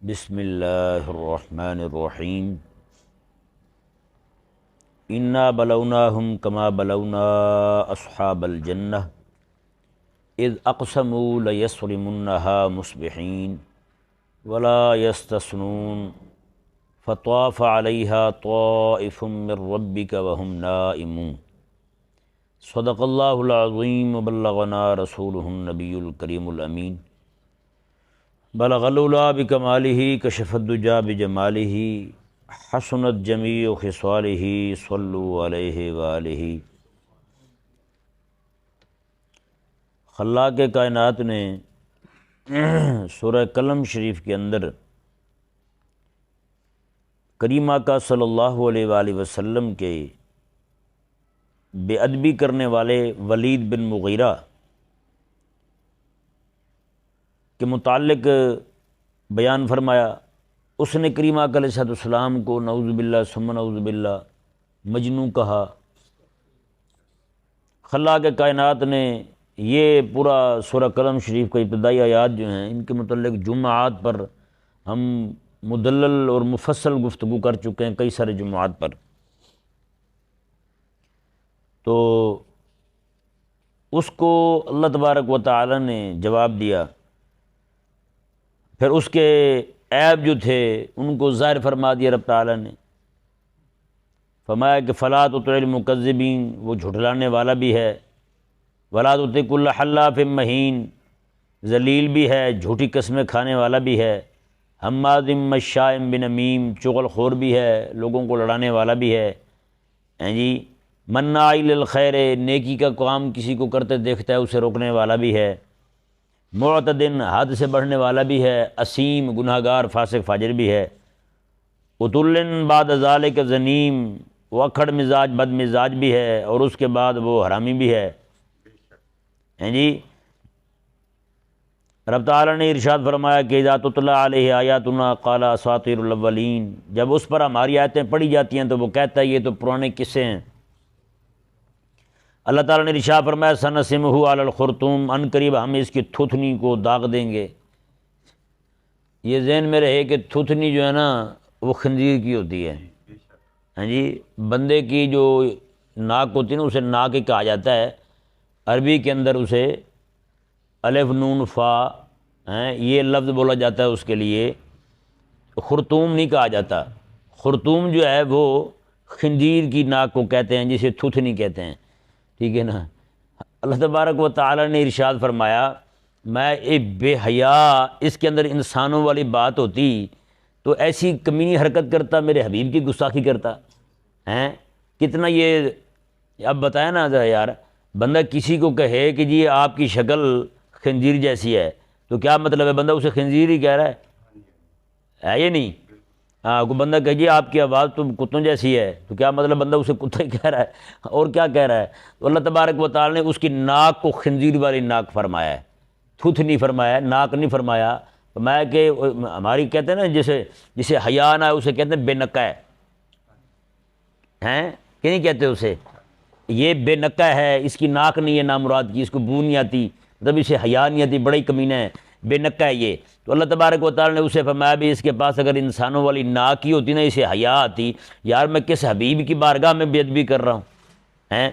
بسم اللہ الرحمن الرحیم انا بلوناہم کما بلونا اصحاب الجنہ اذ اقسموا لیصرمنها مصبحین ولا یستثنون فطاف علیہا طائف من ربک وہم نائمون صدق اللہ العظیم وبلغنا رسولہ النبی الکریم الامین بلغ العلا بکمالہ کشف الدجا بجمالہ حسنت جمیع خصالہ صلوا علیہ وآلہ۔ خلاق کائنات نے سورہ قلم شریف کے اندر کریم آقا صلی اللہ علیہ وآلہ وسلم کے بے ادبی کرنے والے ولید بن مغیرہ کے متعلق بیان فرمایا۔ اس نے کریم آقا علیہ السلام کو نعوذ باللہ ثم نعوذ باللہ مجنوں کہا۔ خلاق کائنات نے یہ پورا سورہ قلم شریف کا ابتدائی آیات جو ہیں ان کے متعلق جمعات پر ہم مدلل اور مفصل گفتگو کر چکے ہیں کئی سارے جمعات پر، تو اس کو اللہ تبارک و تعالی نے جواب دیا۔ پھر اس کے عیب جو تھے ان کو ظاہر فرما دیا رب تعالیٰ نے، فرمایا کہ فلا تطع المکذبین، وہ جھٹلانے والا بھی ہے، ولا تطع کل حلاف مہین، ذلیل بھی ہے، جھوٹی قسمیں کھانے والا بھی ہے، حماد مشاء بنمیم، چغل خور بھی ہے، لوگوں کو لڑانے والا بھی ہے، جی مناع للخیر، نیکی کا کام کسی کو کرتے دیکھتا ہے اسے روکنے والا بھی ہے، معتدن، حد سے بڑھنے والا بھی ہے، اسیم، گناہ گار فاسق فاجر بھی ہے، عتل بعد ذالک زنیم، وہ اکھڑ مزاج بد مزاج بھی ہے، اور اس کے بعد وہ حرامی بھی ہے۔ جی رب تعالیٰ نے ارشاد فرمایا کہ اذا تتلی علیہ آیاتنا قال اساطیر الاولین، جب اس پر ہماری آیتیں پڑھی جاتی ہیں تو وہ کہتا ہے یہ تو پرانے قصے ہیں۔ اللہ تعالیٰ نے ارشاد فرمایا سنسمہ علی الخرطوم، ان قریب ہم اس کی تھوتنی کو داغ دیں گے۔ یہ ذہن میں رہے کہ تھوتنی جو ہے نا وہ خنزیر کی ہوتی ہے، ہاں جی، بندے کی جو ناک ہوتی ہے نا اسے ناک ہی کہا جاتا ہے، عربی کے اندر اسے الف نون فا یہ لفظ بولا جاتا ہے اس کے لیے، خرطوم نہیں کہا جاتا۔ خرطوم جو ہے وہ خنزیر کی ناک کو کہتے ہیں جسے تھوتنی کہتے ہیں، ٹھیک ہے نا۔ اللہ تبارک و تعالی نے ارشاد فرمایا میں بے حیا، اس کے اندر انسانوں والی بات ہوتی تو ایسی کمینی حرکت کرتا، میرے حبیب کی گستاخی کرتا ہیں، کتنا یہ اب بتایا نا ذرا یار، بندہ کسی کو کہے کہ جی آپ کی شکل خنزیر جیسی ہے تو کیا مطلب ہے؟ بندہ اسے خنزیر ہی کہہ رہا ہے یہ نہیں؟ ہاں کوئی بندہ کہے جی آپ کی آواز تو کتوں جیسی ہے تو کیا مطلب؟ بندہ اسے کتا ہی کہہ رہا ہے اور کیا کہہ رہا ہے؟ تو اللہ تبارک و تعالی نے اس کی ناک کو خنزیر والی ناک فرمایا ہے، تھوت نہیں فرمایا، ناک نہیں فرمایا۔ فرمایا کہ ہماری کہتے ہیں نا جسے حیا نہ ہے اسے کہتے ہیں بے نقع ہیں، کہ نہیں کہتے اسے؟ یہ بے نقع ہے، اس کی ناک نہیں ہے نامراد کی، اس کو بو نہیں آتی، مطلب اسے حیا نہیں آتی، بڑا ہی کمینہ ہے، بے نقع ہے یہ۔ تو اللہ تبارک و تعالی نے اسے فرمایا بھی اس کے پاس اگر انسانوں والی ناک ہی ہوتی نا، اسے حیا آتی، یار میں کس حبیب کی بارگاہ میں بے ادبی کر رہا ہوں۔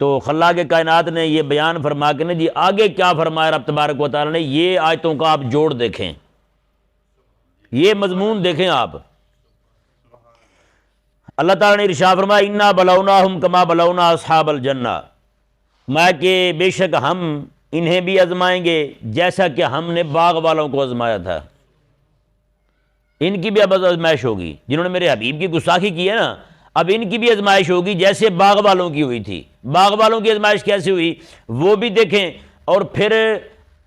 تو خلاق کائنات نے یہ بیان فرما کے نا جی آگے کیا فرمایا رب تبارک و تعالی نے، یہ آیتوں کا آپ جوڑ دیکھیں، یہ مضمون دیکھیں آپ۔ اللہ تعالی نے ارشاد فرمایا انا بلوناہم کما بلونا اصحاب الجنہ، میں کہ بے شک ہم انہیں بھی آزمائیں گے جیسا کہ ہم نے باغ والوں کو آزمایا تھا۔ ان کی بھی اب آزمائش ہوگی، جنہوں نے میرے حبیب کی گستاخی کی ہے نا، اب ان کی بھی آزمائش ہوگی جیسے باغ والوں کی ہوئی تھی۔ باغ والوں کی آزمائش کیسے ہوئی وہ بھی دیکھیں، اور پھر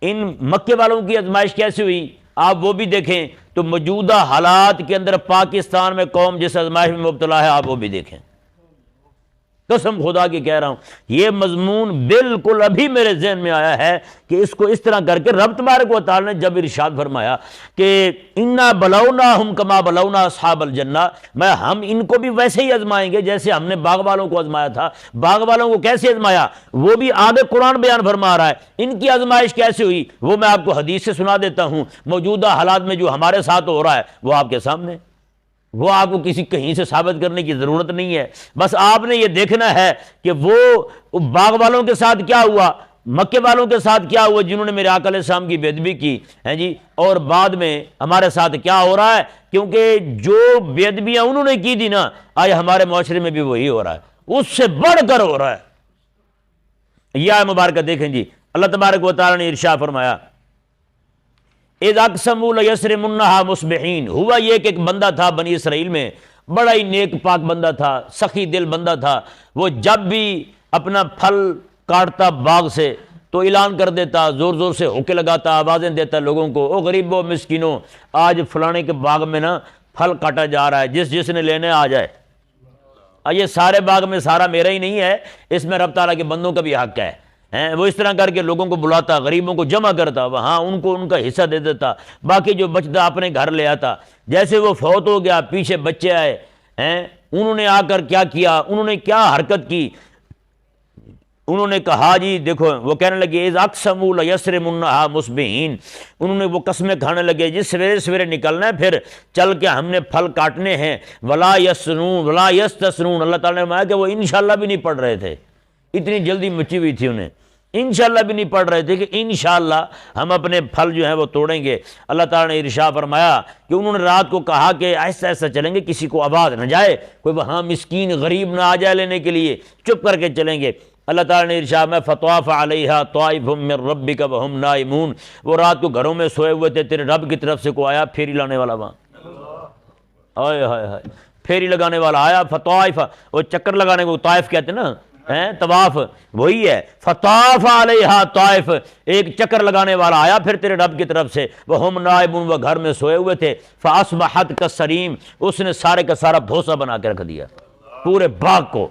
ان مکے والوں کی آزمائش کیسے ہوئی آپ وہ بھی دیکھیں۔ تو موجودہ حالات کے اندر پاکستان میں قوم جس آزمائش میں مبتلا ہے آپ وہ بھی دیکھیں۔ قسم خدا کی کہہ رہا ہوں، یہ مضمون بالکل ابھی میرے ذہن میں آیا ہے کہ اس کو اس طرح کر کے رب تبارک و تعالی نے جب ارشاد فرمایا کہ انا بلوناہم کما بلونا اصحاب الجنہ، ہم ان کو بھی ویسے ہی آزمائیں گے جیسے ہم نے باغ والوں کو آزمایا تھا۔ باغ والوں کو کیسے آزمایا وہ بھی آگے قرآن بیان فرما رہا ہے۔ ان کی آزمائش کیسے ہوئی وہ میں آپ کو حدیث سے سنا دیتا ہوں۔ موجودہ حالات میں جو ہمارے ساتھ ہو رہا ہے وہ آپ کے سامنے، وہ آپ کو کسی کہیں سے ثابت کرنے کی ضرورت نہیں ہے، بس آپ نے یہ دیکھنا ہے کہ وہ باغ والوں کے ساتھ کیا ہوا، مکے والوں کے ساتھ کیا ہوا جنہوں نے میرے آقا علیہ السلام کی بے ادبی کی ہے جی، اور بعد میں ہمارے ساتھ کیا ہو رہا ہے، کیونکہ جو بے ادبیاں انہوں نے کی تھی نا آج ہمارے معاشرے میں بھی وہی ہو رہا ہے، اس سے بڑھ کر ہو رہا ہے۔ یہ مبارکہ دیکھیں جی، اللہ تبارک و تعالی نے ارشاد فرمایا اذ اقسموا لیصرمنها مصبحین، ہوا یہ کہ ایک بندہ تھا بنی اسرائیل میں، بڑا ہی نیک پاک بندہ تھا، سخی دل بندہ تھا، وہ جب بھی اپنا پھل کاٹتا باغ سے تو اعلان کر دیتا، زور زور سے ہوکے لگاتا، آوازیں دیتا لوگوں کو، او غریبوں مسکینوں آج فلانے کے باغ میں نا پھل کاٹا جا رہا ہے، جس نے لینے آ جائے۔ یہ سارے باغ میں سارا میرا ہی نہیں ہے، اس میں رب تعالیٰ کے بندوں کا بھی حق ہے۔ وہ اس طرح کر کے لوگوں کو بلاتا، غریبوں کو جمع کرتا، وہاں ان کو ان کا حصہ دے دیتا، باقی جو بچتا اپنے گھر لے آتا۔ جیسے وہ فوت ہو گیا پیچھے بچے آئے، انہوں نے آ کر کیا کیا، انہوں نے کیا حرکت کی، انہوں نے کہا جی دیکھو، وہ کہنے لگے اذ اقسموا لیصرمنها مصبحین، انہوں نے وہ قسمیں کھانے لگے جس سویرے سویرے نکلنا ہے پھر چل کے ہم نے پھل کاٹنے ہیں، ولا یسنون ولا یستسنون، اللہ تعالیٰ نے فرمایا کہ وہ انشاءاللہ بھی نہیں پڑھ رہے تھے، اتنی جلدی مچی ہوئی تھی انہیں، انشاءاللہ بھی نہیں پڑھ رہے تھے کہ انشاءاللہ ہم اپنے پھل جو ہیں وہ توڑیں گے۔ اللہ تعالیٰ نے ارشاد فرمایا کہ انہوں نے رات کو کہا کہ ایسا ایسا چلیں گے کسی کو آواز نہ جائے، کوئی وہاں مسکین غریب نہ آ جائے لینے کے لیے، چپ کر کے چلیں گے۔ اللہ تعالیٰ نے ارشاد میں فطاف علیہا طائف من ربک وہم نائمون، وہ رات کو گھروں میں سوئے ہوئے تھے، تیرے رب کی طرف سے کوئی آیا پھیری لانے والا، وہاں ہائے ہائے ہائے پھیری لگانے والا آیا، فطائف وہ چکر لگانے کو طائف کہتے ہیں نا، طواف وہی ہے، فطاف علیہا طائف ایک چکر لگانے والا آیا پھر تیرے رب کی طرف سے، وہم نائمون وہ گھر میں سوئے ہوئے تھے، فاصبحت کالصریم اس نے سارے کا سارا بھوسا بنا کے رکھ دیا، پورے باغ کو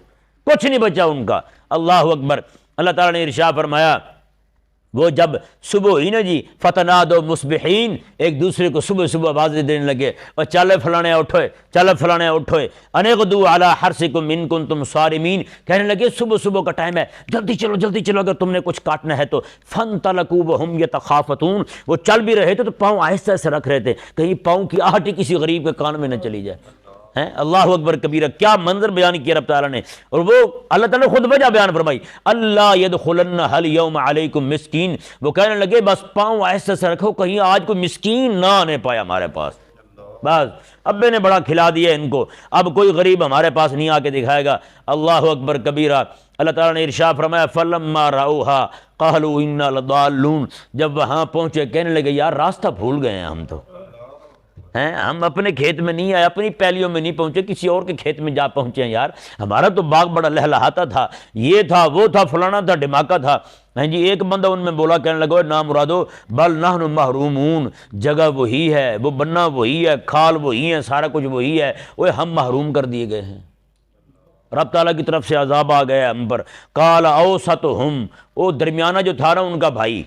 کچھ نہیں بچا ان کا۔ اللہ اکبر۔ اللہ تعالیٰ نے ارشاد فرمایا وہ جب صبح ہوئی نا جی، فتنادوا مصبحین، ایک دوسرے کو صبح صبح آوازیں دینے لگے، اور چل فلانے اٹھوئے، چل فلانے اٹھوئے، ان اغدوا علی حرثکم ان کنتم صارمین، کہنے لگے صبح صبح کا ٹائم ہے، جلدی چلو اگر تم نے کچھ کاٹنا ہے تو۔ فانطلقوا وہم یتخافتون، وہ چل بھی رہے تھے تو پاؤں آہستہ سے رکھ رہے تھے کہیں پاؤں کی آہٹ ہی کسی غریب کے کان میں نہ چلی جائے۔ اللہ اکبر کبیرہ، کیا منظر بیان کیا رب تعالیٰ نے، اور وہ اللہ تعالیٰ نے خود وجہ بیان فرمائی، اللہ یدخلنہ الیوم علیکم مسکین، وہ کہنے لگے بس پاؤں ایسے سے رکھو کہیں آج کوئی مسکین نہ آنے پائے ہمارے پاس، بس ابے نے بڑا کھلا دیا ان کو، اب کوئی غریب ہمارے پاس نہیں آ کے دکھائے گا۔ اللہ اکبر کبیرہ۔ اللہ تعالیٰ نے ارشاد فرمایا فلما رأوہا قالوا انا لضالون، جب وہاں پہنچے کہنے لگے یار راستہ بھول گئے ہیں ہم تو، ہم اپنے کھیت میں نہیں آئے، اپنی پیلیوں میں نہیں پہنچے، کسی اور کے کھیت میں جا پہنچے ہیں یار، ہمارا تو باغ بڑا لہلہاتا تھا، یہ تھا وہ تھا فلانا تھا ڈھماکہ تھا۔ جی ایک بندہ ان میں بولا کہنے لگا نا مرادو بل نحن محرومون، جگہ وہی ہے، وہ بننا وہی ہے، کھال وہی ہے، سارا کچھ وہی ہے، وہ ہم محروم کر دیے گئے ہیں، رب تعالیٰ کی طرف سے عذاب آ گیا ہم پر۔ قال اوسطہم، وہ درمیانہ جو تھا نا ان کا بھائی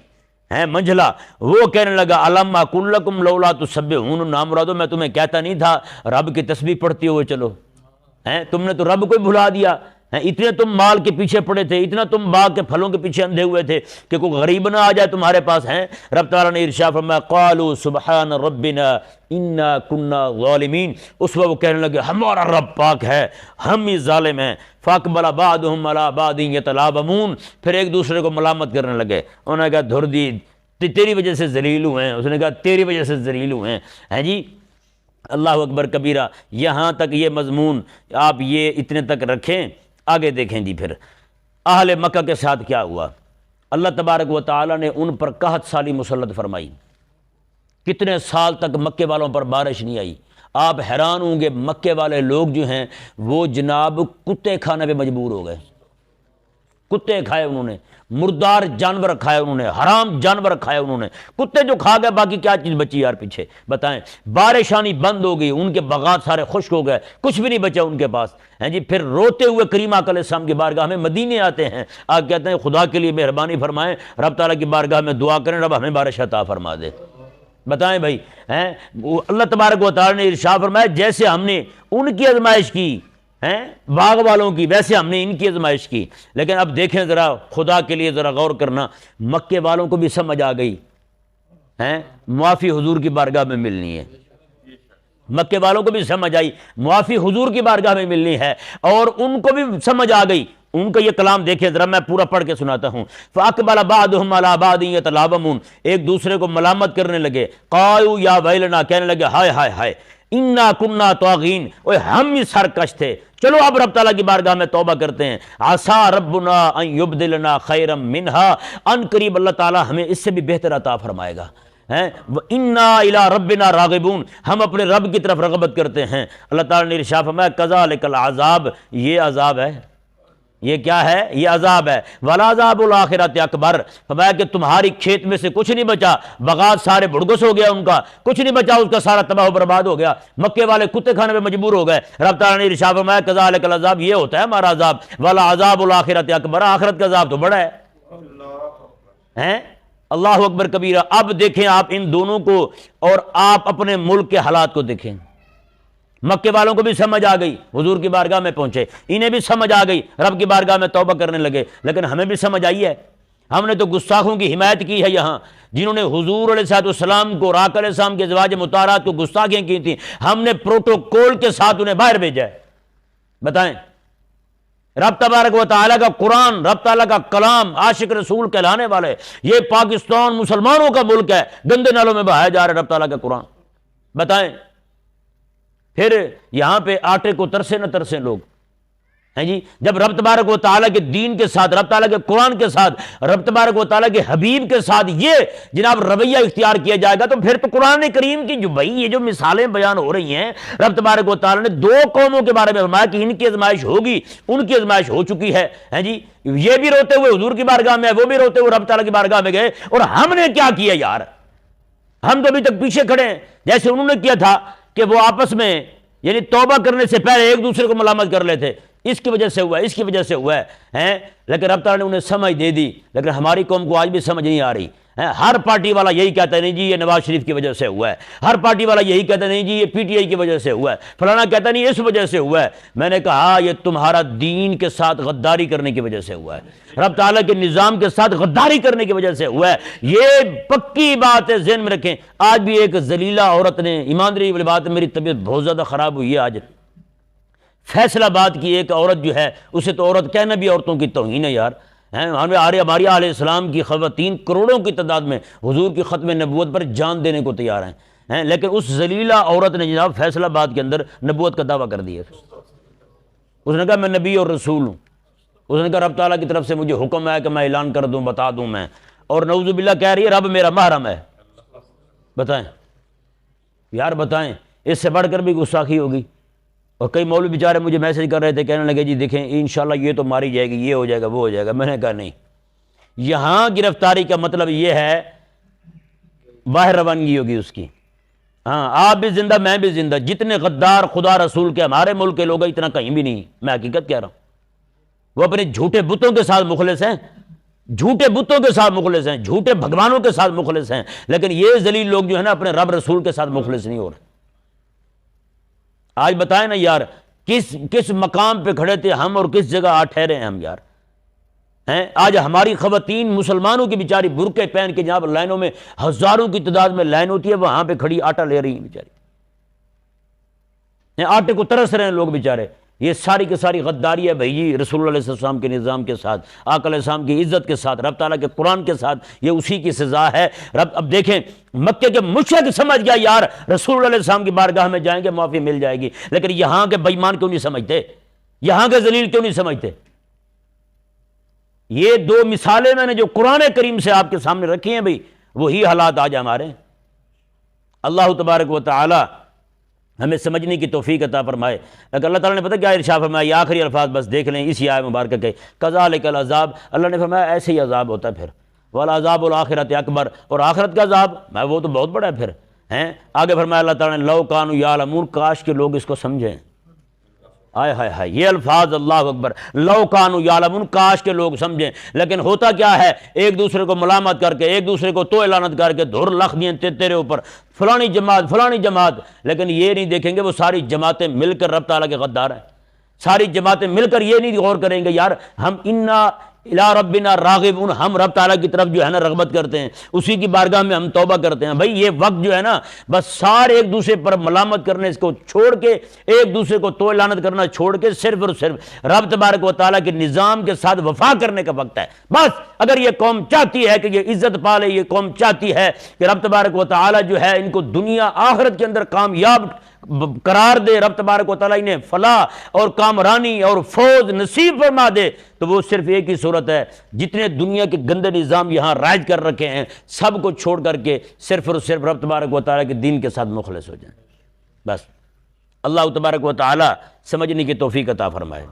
منجھلا، وہ کہنے لگا الم اقل لکم لولا تسبحون، نامرادو میں تمہیں کہتا نہیں تھا رب کی تسبیح پڑھتے ہوئے چلو، تم نے تو رب کو ہی بھلا دیا، اتنے تم مال کے پیچھے پڑے تھے، اتنا تم باغ کے پھلوں کے پیچھے اندھے ہوئے تھے کہ کوئی غریب نہ آ جائے تمہارے پاس۔ رب تعالیٰ نے ارشاد فرمایا قالوا سبحان ربنا انا کنا ظالمین، اس وقت وہ کہنے لگے ہمارا رب پاک ہے، ہم ہی ظالم ہیں۔ فاقبل بعضهم على بعض يتلاومون، پھر ایک دوسرے کو ملامت کرنے لگے، انہوں نے کہا دھر دی تیری وجہ سے ذلیل ہوئے ہیں، اس نے کہا تیری وجہ سے ذلیل ہوئے ہیں جی۔ اللہ اکبر کبیرہ۔ یہاں تک یہ مضمون آپ یہ اتنے تک رکھیں، آگے دیکھیں جی پھر اہل مکہ کے ساتھ کیا ہوا۔ اللہ تبارک و تعالیٰ نے ان پر قحط سالی مسلط فرمائی، کتنے سال تک مکے والوں پر بارش نہیں آئی۔ آپ حیران ہوں گے مکے والے لوگ جو ہیں وہ جناب کتے کھانے پہ مجبور ہو گئے، کتے کھائے انہوں نے، مردار جانور کھائے انہوں نے، حرام جانور کھائے انہوں نے، کتے جو کھا گئے باقی کیا چیز بچی یار پیچھے بتائیں؟ بارشانی بند ہو گئی، ان کے باغات سارے خشک ہو گئے، کچھ بھی نہیں بچا ان کے پاس، ہیں جی۔ پھر روتے ہوئے کریم آقا علیہ السلام کی بارگاہ میں مدینے آتے ہیں، آپ کہتے ہیں خدا کے لیے مہربانی فرمائیں، رب تعالیٰ کی بارگاہ میں دعا کریں رب ہمیں بارش عطا فرما دے۔ بتائیں بھائی، ہیں اللہ تبارک و تعالیٰ نے ارشاد فرمایا جیسے ہم نے ان کی آزمائش کی ہیں باغ والوں کی، ویسے ہم نے ان کی آزمائش کی۔ لیکن اب دیکھیں ذرا، خدا کے لیے ذرا غور کرنا، مکے والوں کو بھی سمجھ آ گئی ہیں معافی حضور کی بارگاہ میں ملنی ہے، مکے والوں کو بھی سمجھ آئی معافی حضور کی بارگاہ میں ملنی ہے، اور ان کو بھی سمجھ آ گئی۔ ان کا یہ کلام دیکھیں ذرا، میں پورا پڑھ کے سناتا ہوں۔ فَأَقْبَلَ بَعْضُهُمْ عَلَىٰ بَعْضٍ يَتَلَاوَمُونَ، ایک دوسرے کو ملامت کرنے لگے، قَالُوا يَا وَيْلَنَا، کہنے لگے ہائے ہائے ہائے، اِنَّا كُنَّا طَاغِينَ، اوے ہم ہی سرکش تھے، چلو اب رب تعالیٰ کی بارگاہ میں توبہ کرتے ہیں۔ عَسَىٰ رَبُّنَا أَن يُبْدِلَنَا خَيْرًا مِّنْهَا، ان قریب اللہ تعالیٰ ہمیں اس سے بھی بہتر عطا فرمائے گا۔ وَإِنَّا إِلَىٰ رَبِّنَا راغبون، ہم اپنے رب کی طرف رغبت کرتے ہیں۔ اللہ تعالیٰ نے ارشاد فرمایا کذالک العذاب، یہ عذاب ہے، یہ کیا ہے؟ یہ عذاب ہے۔ وَالْعَذَابُ الْآخِرَةِ اکبر، فرمایا کہ تمہاری کھیت میں سے کچھ نہیں بچا، باغات سارے بڑگس ہو گیا، ان کا کچھ نہیں بچا، اس کا سارا تباہ و برباد ہو گیا، مکے والے کتے کھانے پہ مجبور ہو گئے۔ رب تعالیٰ نے ارشاد فرمایا کذالک العذاب، یہ ہوتا ہے ہمارا عذاب۔ وَالْعَذَابُ الْآخِرَةِ اکبر، آخرت کا عذاب تو بڑا ہے۔ ہیں اللہ اکبر کبیرہ۔ اب دیکھیں آپ ان دونوں کو، اور آپ اپنے ملک کے حالات کو دیکھیں۔ مکے والوں کو بھی سمجھ آ گئی، حضور کی بارگاہ میں پہنچے، انہیں بھی سمجھ آ گئی، رب کی بارگاہ میں توبہ کرنے لگے۔ لیکن ہمیں بھی سمجھ آئی ہے، ہم نے تو گستاخوں کی حمایت کی ہے یہاں، جنہوں نے حضور علیہ السلام کو، آقا علیہ السلام کے ازواج مطہرات کو گستاخیاں کی تھیں، ہم نے پروٹوکول کے ساتھ انہیں باہر بھیجا ہے۔ بتائیں، رب تبارک و تعالیٰ کا قرآن، رب تعالیٰ کا کلام، عاشق رسول کہلانے والے، یہ پاکستان مسلمانوں کا ملک ہے، گندے نالوں میں بہایا جا رہا ہے رب تعالیٰ کا قرآن۔ بتائیں، پھر یہاں پہ آٹے کو ترسے نہ ترسے لوگ، ہیں جی، جب رب تبارک و تعالیٰ کے دین کے ساتھ، رب تعالیٰ کے قرآن کے ساتھ، رب تبارک و تعالیٰ کے حبیب کے ساتھ یہ جناب رویہ اختیار کیا جائے گا، تو پھر تو قرآن کریم کی جو بھائی یہ جو مثالیں بیان ہو رہی ہیں، رب تبارک و تعالیٰ نے دو قوموں کے بارے میں فرمایا کہ ان کی آزمائش ہوگی، ان کی آزمائش ہو چکی ہے، ہیں جی، یہ بھی روتے ہوئے حضور کی بارگاہ میں، وہ بھی روتے ہوئے رب تعالیٰ کی بارگاہ میں گئے، اور ہم نے کیا کیا یار؟ ہم تو ابھی تک پیچھے کھڑے ہیں، جیسے انہوں نے کیا تھا کہ وہ آپس میں یعنی توبہ کرنے سے پہلے ایک دوسرے کو ملامت کر لیتے، اس کی وجہ سے ہوا ہے، اس کی وجہ سے ہوا ہے، لیکن رب تعالیٰ نے انہیں سمجھ دے دی۔ لیکن ہماری قوم کو آج بھی سمجھ نہیں آ رہی ہے۔ ہر پارٹی والا یہی کہتا ہے نہیں جی یہ نواز شریف کی وجہ سے ہوا ہے، ہر پارٹی والا یہی کہتا ہے نہیں جی یہ پی ٹی آئی کی وجہ سے ہوا ہے، فلانا کہتا ہے نہیں اس وجہ سے ہوا ہے۔ میں نے کہا یہ تمہارا دین کے ساتھ غداری کرنے کی وجہ سے ہوا ہے، رب تعالیٰ کے نظام کے ساتھ غداری کرنے کی وجہ سے ہوا ہے، یہ پکی بات ہے، ذہن میں رکھیں۔ آج بھی ایک ذلیلہ عورت نے، ایمانداری والی بات ہے، میری طبیعت بہت زیادہ خراب ہوئی ہے آج، فیصل آباد کی ایک عورت جو ہے، اسے تو عورت کہنا بھی عورتوں کی توہین ہے یار۔ ہمارے علیہ السلام کی خواتین کروڑوں کی تعداد میں حضور کی ختم نبوت پر جان دینے کو تیار ہیں، لیکن اس ذلیلہ عورت نے جناب فیصل آباد کے اندر نبوت کا دعویٰ کر دیا۔ اس نے کہا میں نبی اور رسول ہوں، اس نے کہا رب تعالیٰ کی طرف سے مجھے حکم ہے کہ میں اعلان کر دوں، بتا دوں میں، اور نعوذ باللہ کہہ رہی ہے رب میرا محرم ہے۔ بتائیں یار، بتائیں اس سے بڑھ کر بھی گستاخی ہوگی۔ اور کئی مولوی بیچارے مجھے میسج کر رہے تھے، کہنے لگے جی دیکھیں انشاءاللہ یہ تو ماری جائے گی، یہ ہو جائے گا، وہ ہو جائے گا۔ میں نے کہا نہیں، یہاں گرفتاری کا مطلب یہ ہے باہر روانگی ہوگی اس کی۔ ہاں آپ بھی زندہ، میں بھی زندہ، جتنے غدار خدا رسول کے ہمارے ملک کے لوگ اتنا کہیں بھی نہیں، میں حقیقت کہہ رہا ہوں۔ وہ اپنے جھوٹے بتوں کے ساتھ مخلص ہیں، جھوٹے بتوں کے ساتھ مخلص ہیں، جھوٹے بھگوانوں کے ساتھ مخلص ہیں، لیکن یہ ذلیل لوگ جو ہے نا اپنے رب رسول کے ساتھ مخلص نہیں ہو رہے۔ آج بتائیں نا یار، کس مقام پہ کھڑے تھے ہم اور کس جگہ آ ٹھہرے ہیں ہم یار، ہیں آج ہماری خواتین مسلمانوں کی بیچاری برقعے پہن کے جہاں پر لائنوں میں ہزاروں کی تعداد میں لائن ہوتی ہے، وہاں پہ کھڑی آٹا لے رہی ہیں بیچاری، آٹے کو ترس رہے ہیں لوگ بیچارے۔ یہ ساری کی ساری غداری ہے بھائی جی رسول اللہ علیہ السلام کے نظام کے ساتھ، آقا علیہ السلام کی عزت کے ساتھ، رب تعالیٰ کے قرآن کے ساتھ، یہ اسی کی سزا ہے۔ رب اب دیکھیں مکے کے مشرک سمجھ گیا یار رسول اللہ علیہ السلام کی بارگاہ میں جائیں گے معافی مل جائے گی، لیکن یہاں کے بے ایمان کیوں نہیں سمجھتے، یہاں کے ذلیل کیوں نہیں سمجھتے؟ یہ دو مثالیں میں نے جو قرآن کریم سے آپ کے سامنے رکھی ہیں بھائی، وہی حالات آج ہمارے۔ اللہ تبارک و تعالی ہمیں سمجھنے کی توفیق عطا فرمائے۔ لیکن اللہ تعالیٰ نے پتہ کیا ارشاد فرمایا، یہ آخری الفاظ بس دیکھ لیں اسی آیت مبارکہ کے، کذالک العذاب، اللہ نے فرمایا ایسے ہی عذاب ہوتا ہے پھر، والعذاب الآخرۃ اکبر، اور آخرت کا عذاب وہ تو بہت بڑا ہے پھر ہیں۔ آگے فرمایا اللہ تعالیٰ نے لو کانوا یعلمون، کاش کے لوگ اس کو سمجھیں۔ آئے ہائے ہائے، یہ الفاظ اللہ اکبر، لو کانوا یعلمون، کاش کے لوگ سمجھیں۔ لیکن ہوتا کیا ہے، ایک دوسرے کو ملامت کر کے، ایک دوسرے کو تو لعنت کر کے دھر لکھ دیں تیرے اوپر، فلانی جماعت، لیکن یہ نہیں دیکھیں گے وہ ساری جماعتیں مل کر رب تعالیٰ کے غدار ہیں۔ ساری جماعتیں مل کر یہ نہیں غور کریں گے یار ہم انا الی ربنا راغبون، ہم رب تعالیٰ کی طرف جو ہے نا رغبت کرتے ہیں، اسی کی بارگاہ میں ہم توبہ کرتے ہیں۔ بھائی یہ وقت جو ہے نا بس سارے ایک دوسرے پر ملامت کرنے اس کو چھوڑ کے، ایک دوسرے کو تو لعنت کرنا چھوڑ کے صرف اور صرف رب تبارک و تعالیٰ کے نظام کے ساتھ وفا کرنے کا وقت ہے۔ بس اگر یہ قوم چاہتی ہے کہ یہ عزت پالے، یہ قوم چاہتی ہے کہ رب تبارک و تعالیٰ جو ہے ان کو دنیا آخرت کے اندر کامیاب قرار دے، رب تبارک و تعالیٰ انہیں فلاح اور کامرانی اور فوز نصیب فرما دے، تو وہ صرف ایک ہی صورت ہے، جتنے دنیا کے گندے نظام یہاں رائج کر رکھے ہیں سب کو چھوڑ کر کے صرف اور صرف رب تبارک و تعالیٰ کے دین کے ساتھ مخلص ہو جائیں۔ بس اللہ تبارک و تعالیٰ سمجھنے کی توفیق عطا فرمائے۔